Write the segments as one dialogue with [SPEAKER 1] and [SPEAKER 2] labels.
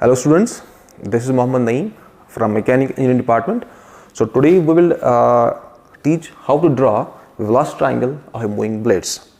[SPEAKER 1] Hello students, this is Er.Mohammad Nayeem from Mechanical Engineering Department. So today we will teach how to draw velocity triangle of moving blades.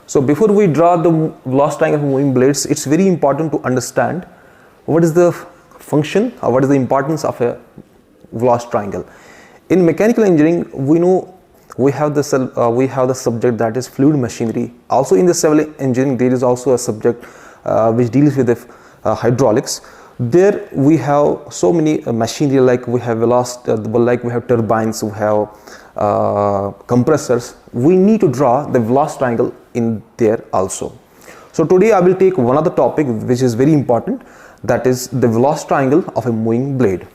[SPEAKER 1] So before we draw the velocity triangle of moving blades, it's very important to understand what is the function or what is the importance of a velocity triangle. In mechanical engineering, we know we have the subject that is fluid machinery. Also in the civil engineering, there is also a subject which deals with the hydraulics. There we have so many machinery, like we have like we have turbines, we have compressors. We need to draw the velocity triangle in there also. So today I will take one other topic which is very important, that is the velocity triangle of a moving blade.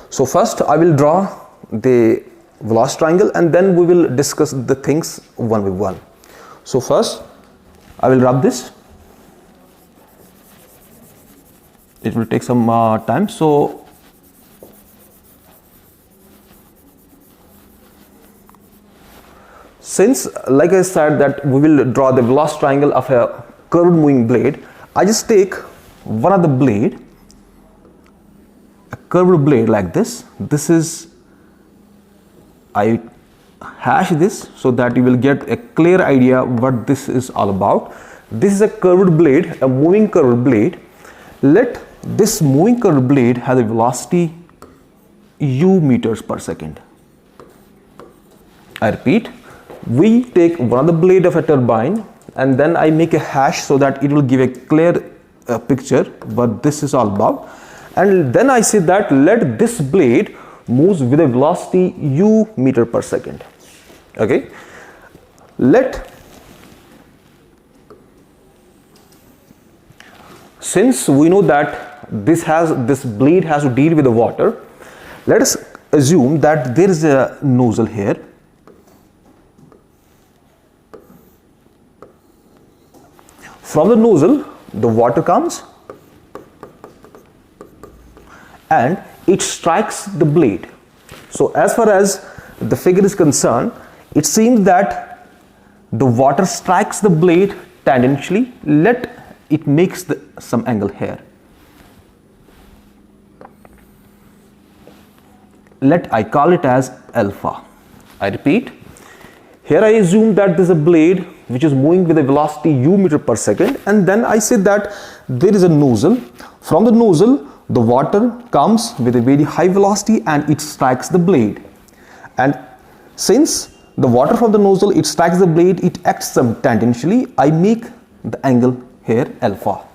[SPEAKER 1] So first I will draw the velocity triangle and then we will discuss the things one by one. So first I will rub this. It will take some time. So since, like I said, that we will draw the velocity triangle of a curved moving blade, I just take one of the blade, a curved blade like this. This is, I hash this so that you will get a clear idea what this is all about. This is a curved blade, a moving curved blade. Let this moving curved blade has a velocity u meters per second. I repeat, we take one of the blade of a turbine and then I make a hash so that it will give a clear picture what this is all about. And then I say that let this blade moves with a velocity u meter per second. Okay, since we know that this blade has to deal with the water, let us assume that there is a nozzle here. From the nozzle, the water comes and it strikes the blade. So as far as the figure is concerned, it seems that the water strikes the blade tangentially. Let it makes some angle here. I call it as alpha. I repeat, here I assume that there is a blade which is moving with a velocity u meter per second, and then I say that there is a nozzle. From the nozzle, the water comes with a very high velocity and it strikes the blade. And since the water from the nozzle, it strikes the blade, it acts some tangentially. I make the angle here alpha.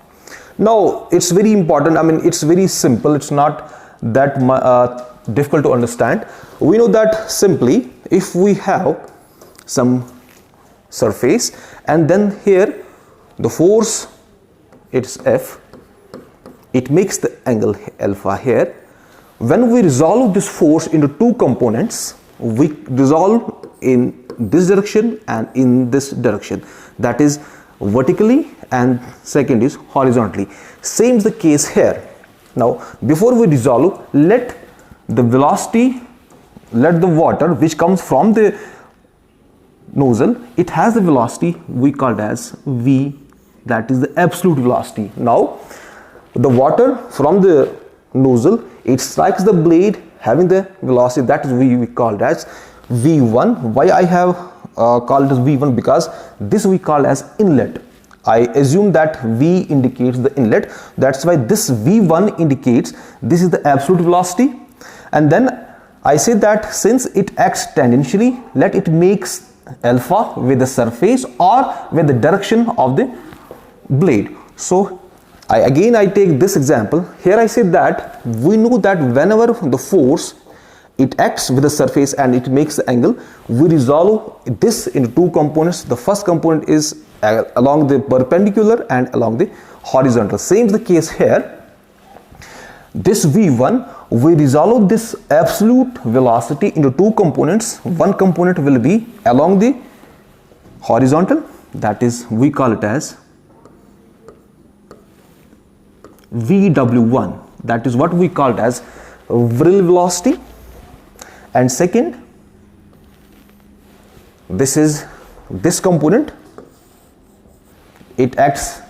[SPEAKER 1] Now it's very important. I mean, it's very simple. It's not that difficult to understand. We know that simply if we have some surface and then here the force, it's F, it makes the angle alpha here. When we resolve this force into two components, we resolve in this direction and in this direction, that is vertically and second is horizontally. Same is the case here. Now before we resolve, let the water which comes from the nozzle, it has the velocity we called as V, that is the absolute velocity. Now the water from the nozzle, it strikes the blade having the velocity that is we called as V1. Why I have called it as V1? Because this we call as inlet. I assume that V indicates the inlet, that's why this V1 indicates this is the absolute velocity. And then I say that since it acts tangentially, let it makes alpha with the surface or with the direction of the blade. So I take this example. Here I say that we know that whenever the force, it acts with the surface and it makes the angle, we resolve this into two components. The first component is along the perpendicular and along the horizontal. Same is the case here. This V1, we resolve this absolute velocity into two components. One component will be along the horizontal, that is we call it as VW1, that is what we call it as vril velocity. And second, this is this component, it acts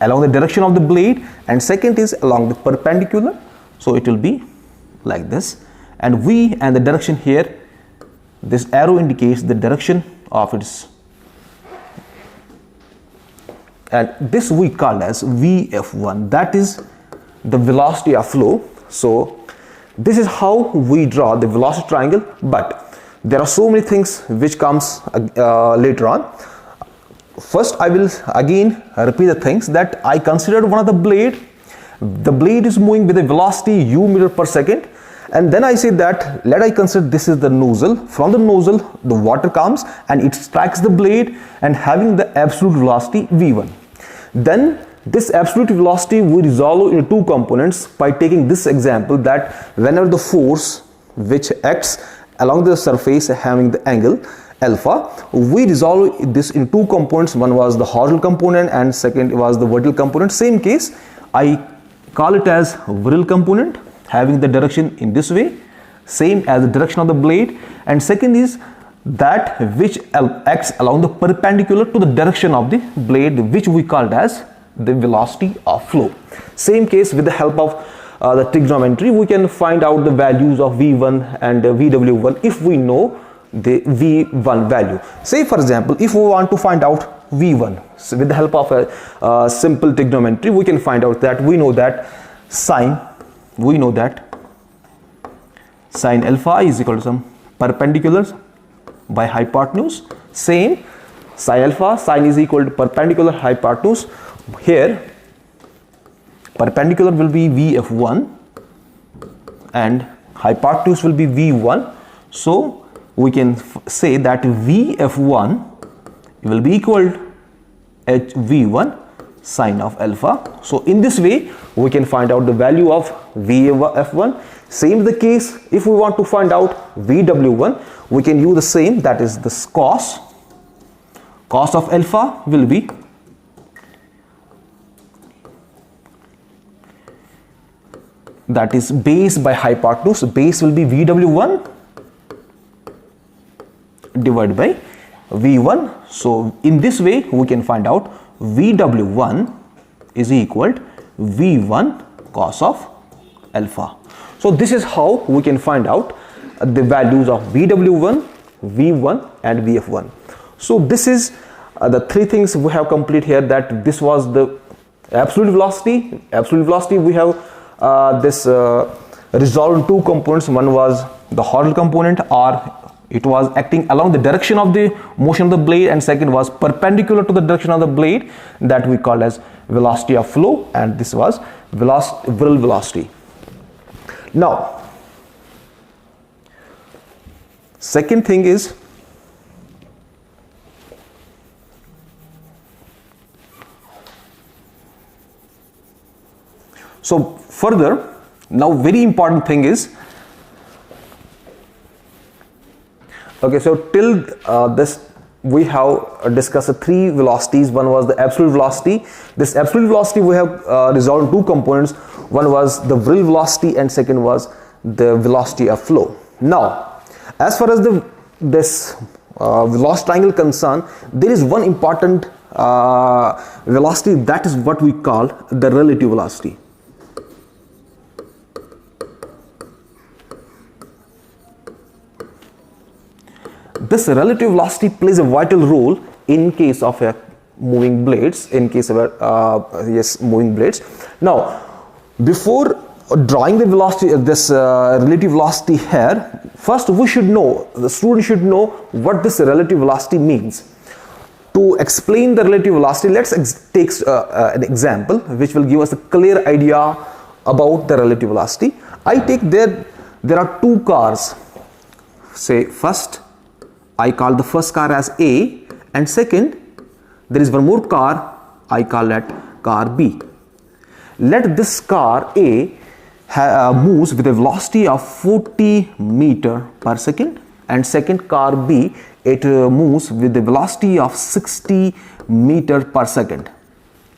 [SPEAKER 1] along the direction of the blade, and second is along the perpendicular. So it will be like this, and V and the direction here, this arrow indicates the direction of its, and this we call as VF1, that is the velocity of flow. So this is how we draw the velocity triangle, but there are so many things which comes later on. First, I will again repeat the things that I considered one of the blade. The blade is moving with a velocity u meter per second, and then I say that let I consider this is the nozzle. From the nozzle, the water comes and it strikes the blade and having the absolute velocity v1. Then this absolute velocity we resolve into two components by taking this example that whenever the force which acts along the surface having the angle alpha, we resolve this in two components. One was the horizontal component and second was the vertical component. Same case, I call it as vertical component having the direction in this way, same as the direction of the blade, and second is that which acts along the perpendicular to the direction of the blade, which we called as the velocity of flow. Same case, with the help of the trigonometry, we can find out the values of V1 and VW1 if we know the V1 value. Say for example, if we want to find out V1, so with the help of a simple trigonometry, we can find out that we know that sine alpha is equal to some perpendiculars by hypotenuse. Same, sine alpha, sine is equal to perpendicular hypotenuse. Here perpendicular will be VF1 and hypotenuse will be V1. So we can say that VF1 will be equal to HV1 sine of alpha. So in this way we can find out the value of VF1. Same the case, if we want to find out VW1, we can use the same, that is this cos of alpha will be that is base by hypotenuse. Base will be VW1 divided by V1. So in this way we can find out VW1 is equal to V1 cos of alpha. So this is how we can find out the values of VW1, V1 and VF1. So this is the three things we have complete here, that this was the absolute velocity. Absolute velocity we have this resolved in two components. One was the horizontal component, or it was acting along the direction of the motion of the blade, and second was perpendicular to the direction of the blade, that we call as velocity of flow, and this was whirl velocity. Now second thing is so further, now very important thing is, okay, so till this we have discussed the three velocities. One was the absolute velocity. This absolute velocity we have resolved in two components. One was the whirl velocity and second was the velocity of flow. Now as far as this velocity triangle concerned, there is one important velocity, that is what we call the relative velocity. This relative velocity plays a vital role in case of moving blades, in case of moving blades. Now before drawing the velocity, this relative velocity here, first we should know, the student should know what this relative velocity means. To explain the relative velocity, let's take an example which will give us a clear idea about the relative velocity. I take there are two cars. Say first, I call the first car as A, and second there is one more car, I call that car B. Let this car A moves with a velocity of 40 meter per second, and second car B, it moves with a velocity of 60 meter per second.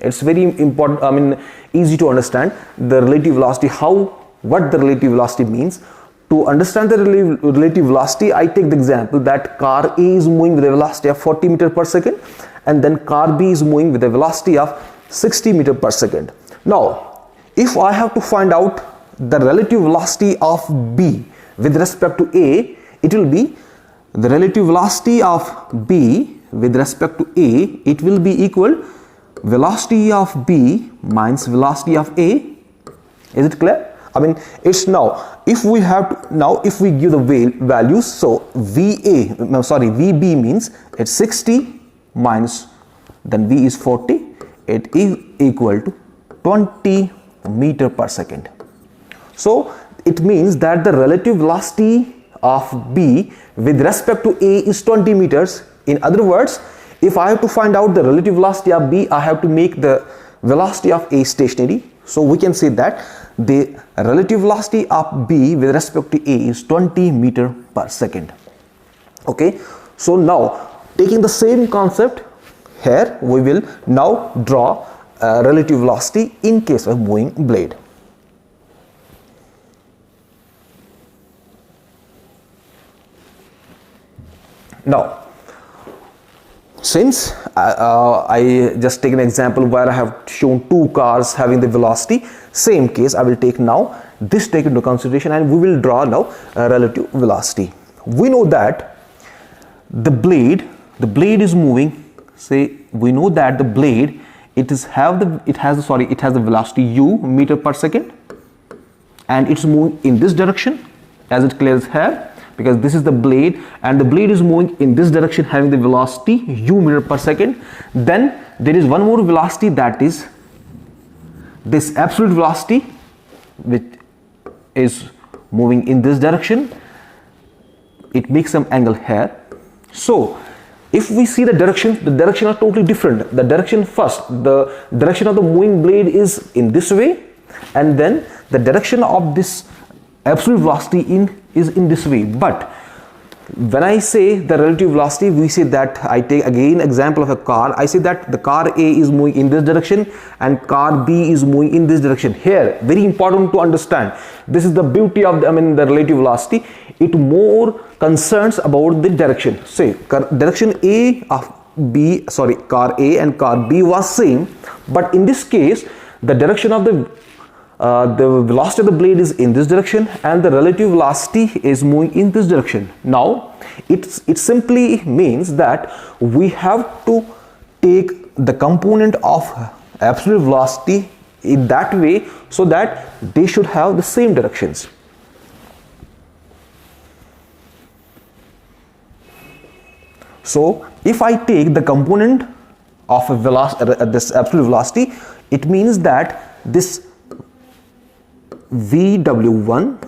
[SPEAKER 1] It's very important, easy to understand the relative velocity, what the relative velocity means. To understand the relative velocity, I take the example that car A is moving with a velocity of 40 meter per second, and then car B is moving with a velocity of 60 meter per second. Now, if I have to find out the relative velocity of B with respect to A, it will be the relative velocity of B with respect to A, it will be equal velocity of B minus velocity of A. Is it clear? I mean, it's now, if we have to, now if we give the values, so VB means it's 60 minus, then V is 40, it is equal to 20 meter per second. So it means that the relative velocity of B with respect to A is 20 meters. In other words, if I have to find out the relative velocity of B, I have to make the velocity of A stationary. So we can say that the relative velocity of B with respect to A is 20 meter per second. Okay, so now taking the same concept here, we will now draw relative velocity in case of moving blade. Now, since I just take an example where I have shown two cars having the velocity, same case I will take now this take into consideration, and we will draw now relative velocity. We know that the blade is moving. Say we know that the blade it has the velocity u meter per second, and it's moving in this direction, as it clears here, because this is the blade and the blade is moving in this direction having the velocity u meter per second. Then there is one more velocity, that is this absolute velocity, which is moving in this direction. It makes some angle here. So if we see the direction are totally different. The direction first, the direction of the moving blade is in this way, and then the direction of this absolute velocity is in this way. But when I say the relative velocity, we say that, I take again example of a car, I say that the car A is moving in this direction and car B is moving in this direction. Here, very important to understand, this is the beauty of the relative velocity. It more concerns about the direction. Say direction A of car A and car B was same, but in this case the direction of the velocity of the blade is in this direction and the relative velocity is moving in this direction. Now it simply means that we have to take the component of absolute velocity in that way so that they should have the same directions. So if I take the component of a this absolute velocity, it means that this VW1,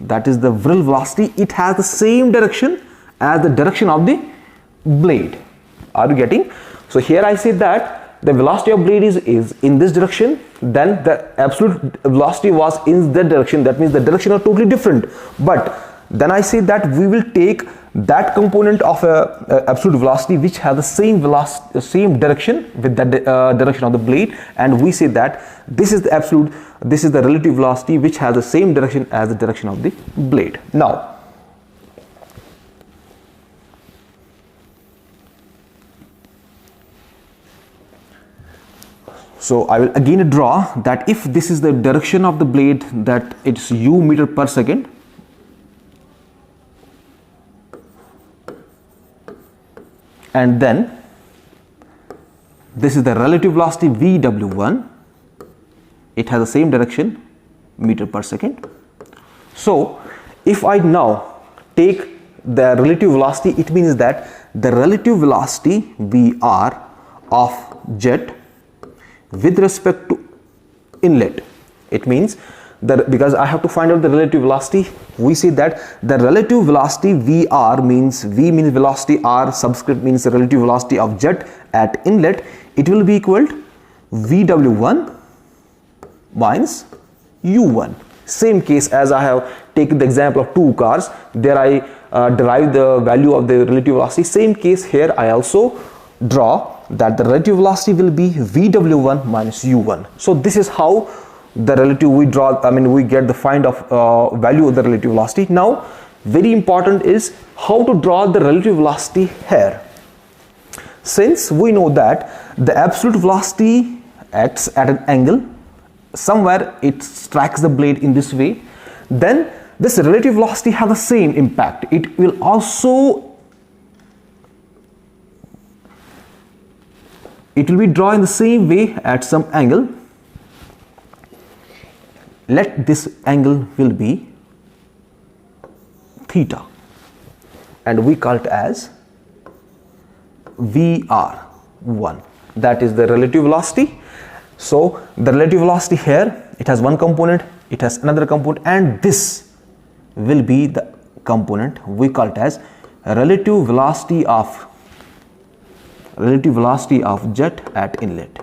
[SPEAKER 1] that is the vril velocity, it has the same direction as the direction of the blade. Are you getting? So here I say that the velocity of blade is in this direction, then the absolute velocity was in that direction. That means the direction are totally different. But then I say that we will take that component of absolute velocity which has the same velocity, same direction with that direction of the blade, and we say that this is the relative velocity which has the same direction as the direction of the blade. Now so I will again draw that if this is the direction of the blade, that it's u meter per second, and then this is the relative velocity VW1, it has the same direction meter per second. So if I now take the relative velocity, it means that the relative velocity VR of jet with respect to inlet, it means that because I have to find out the relative velocity, we say that the relative velocity VR means V means velocity, R subscript means the relative velocity of jet at inlet, it will be equal to VW1 minus U1. Same case as I have taken the example of two cars, there I derive the value of the relative velocity. Same case here I also draw that the relative velocity will be VW1 minus U1. So this is how the relative we get the find of value of the relative velocity. Now very important is how to draw the relative velocity here. Since we know that the absolute velocity acts at an angle, somewhere it strikes the blade in this way, then this relative velocity has the same impact. It will be drawn in the same way at some angle. Let this angle will be theta, and we call it as VR1. That is the relative velocity. So the relative velocity here, it has one component, it has another component, and this will be the component we call it as relative velocity of jet at inlet.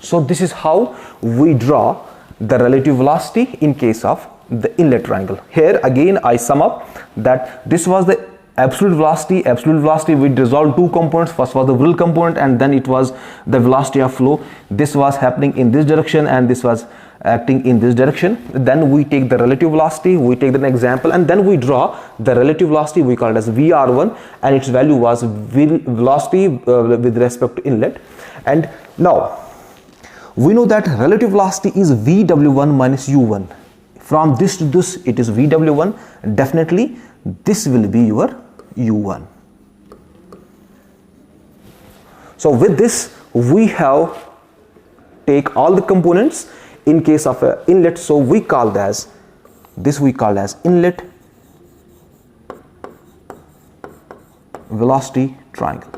[SPEAKER 1] So this is how we draw the relative velocity in case of the inlet triangle. Here again I sum up that this was the absolute velocity. Absolute velocity, we resolved two components. First was the vril component, and then it was the velocity of flow. This was happening in this direction and this was acting in this direction. Then we take the relative velocity, we take an example, and then we draw the relative velocity, we call it as VR1, and its value was velocity with respect to inlet. And now we know that relative velocity is VW1 minus U1. From this to this it is VW1. Definitely this will be your U1. So with this we have take all the components in case of a inlet, so we call as inlet velocity triangle.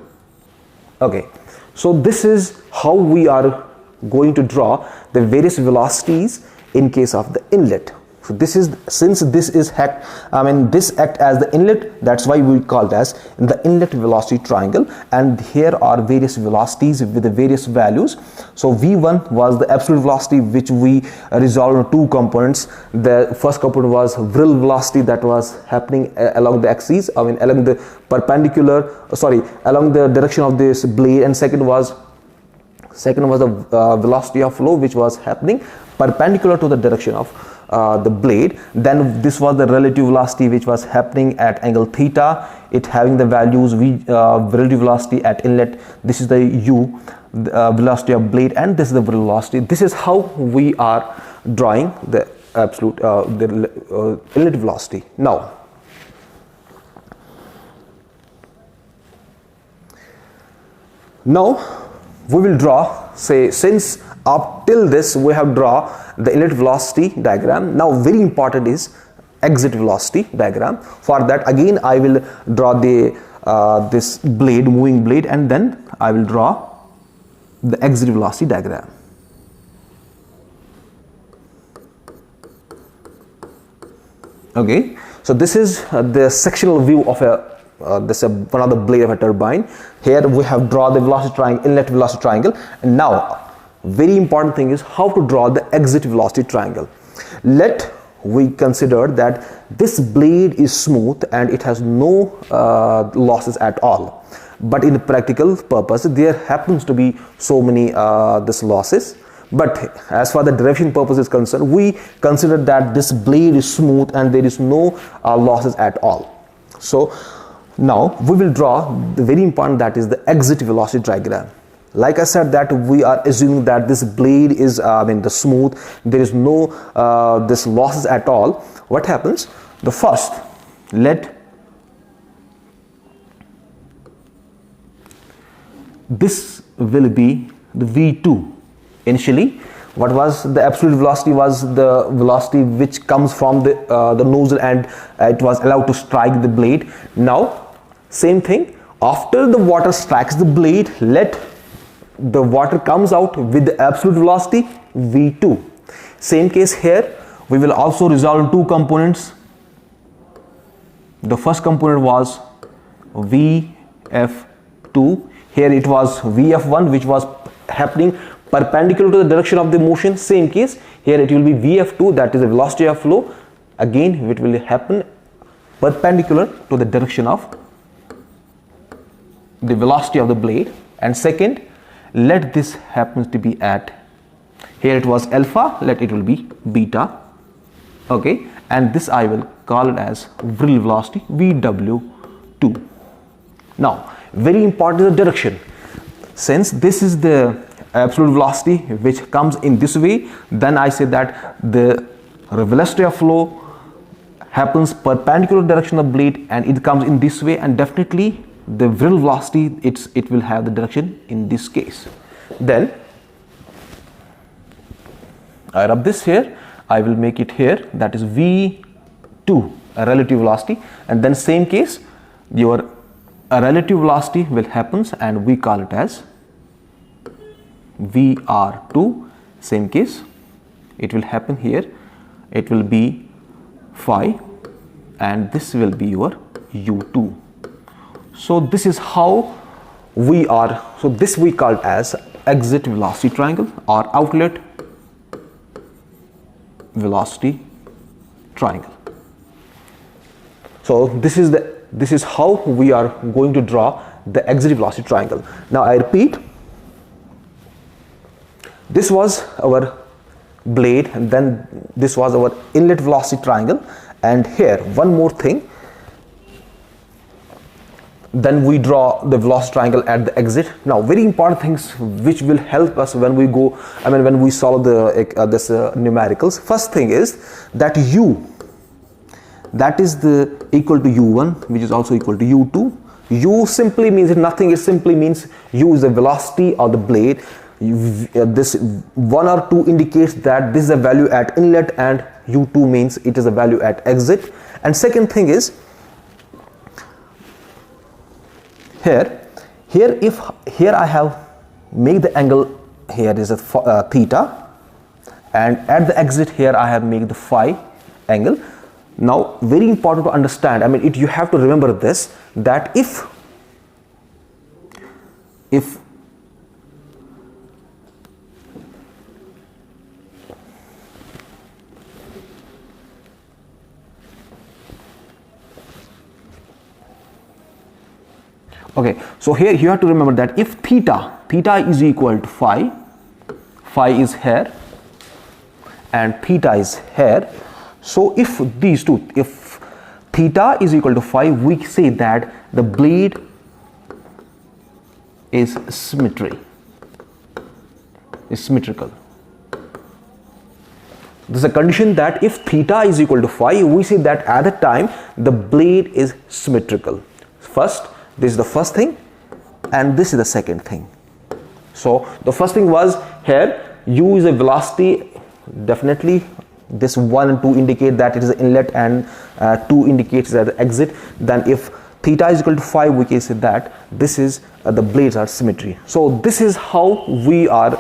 [SPEAKER 1] Okay, so this is how we are going to draw the various velocities in case of the inlet. So this is, since this is this act as the inlet, that's why we call it as the inlet velocity triangle, and here are various velocities with the various values. So V1 was the absolute velocity which we resolved into two components. The first component was vril velocity, that was happening along the axis, along the along the direction of this blade, and second was the velocity of flow which was happening perpendicular to the direction of the blade. Then this was the relative velocity which was happening at angle theta, it having the values relative velocity at inlet. This is the U, velocity of blade, and this is the velocity. This is how we are drawing the absolute inlet velocity. Now we will draw, say, since up till this we have drawn the inlet velocity diagram. Now very important is exit velocity diagram. For that again I will draw the this blade, moving blade, and then I will draw the exit velocity diagram. Okay, so this is the sectional view of one of the blade of a turbine. Here we have drawn the velocity triangle, inlet velocity triangle, and now very important thing is how to draw the exit velocity triangle. Let we consider that this blade is smooth and it has no losses at all, but in practical purpose there happens to be so many this losses. But as far the derivation purpose is concerned, we consider that this blade is smooth and there is no losses at all. So now we will draw the very important, that is the exit velocity diagram. Like I said that we are assuming that this blade is the smooth, there is no this losses at all. What happens? The first, let this will be the V2. Initially, what was the absolute velocity was the velocity which comes from the nozzle, and it was allowed to strike the blade. Now same thing, after the water strikes the blade, let the water comes out with the absolute velocity V2. Same case here, we will also resolve two components. The first component was VF2, here it was VF1 which was happening perpendicular to the direction of the motion. Same case here, it will be VF2, that is the velocity of flow, again it will happen perpendicular to the direction of the velocity of the blade. And second, let this happens to be at, here it was alpha, let it will be beta. Okay, and this I will call it as vril velocity, VW2. Now very important is the direction. Since this is the absolute velocity which comes in this way, then I say that the velocity of flow happens perpendicular direction of blade and it comes in this way, and definitely the real velocity it will have the direction in this case. Then I rub this here, I will make it here, that is V2, a relative velocity, and then same case your relative velocity will happens and we call it as VR2. Same case it will happen here, it will be phi and this will be your U2. So this is how we are, so this we call as exit velocity triangle or outlet velocity triangle. So this is how we are going to draw the exit velocity triangle. Now I repeat, this was our blade and then this was our inlet velocity triangle, and here one more thing, then we draw the velocity triangle at the exit. Now very important things which will help us when we go, when we solve the numericals. First thing is that U, that is the equal to U1 which is also equal to U2. U simply means nothing, it simply means U is the velocity of the blade. This 1 or 2 indicates that this is a value at inlet and U2 means it is a value at exit. And second thing is here I have made the angle here is a theta, and at the exit here I have made the phi angle. Now very important to understand, you have to remember this, that if okay, so here you have to remember that if theta is equal to phi is here and theta is here, so if these two, if theta is equal to phi, we say that the blade is symmetrical. This is a condition that if theta is equal to phi, we say that at the time the blade is symmetrical. First, this is the first thing and this is the second thing. So the first thing was here U is a velocity, definitely this 1 and 2 indicate that it is an inlet and 2 indicates that the exit. Then if theta is equal to phi, we can say that this is the blades are symmetry. So this is how we are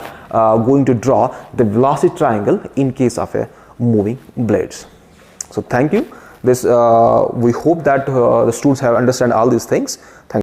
[SPEAKER 1] going to draw the velocity triangle in case of a moving blades. So thank you. This we hope that the students have understand all these things. Thank you.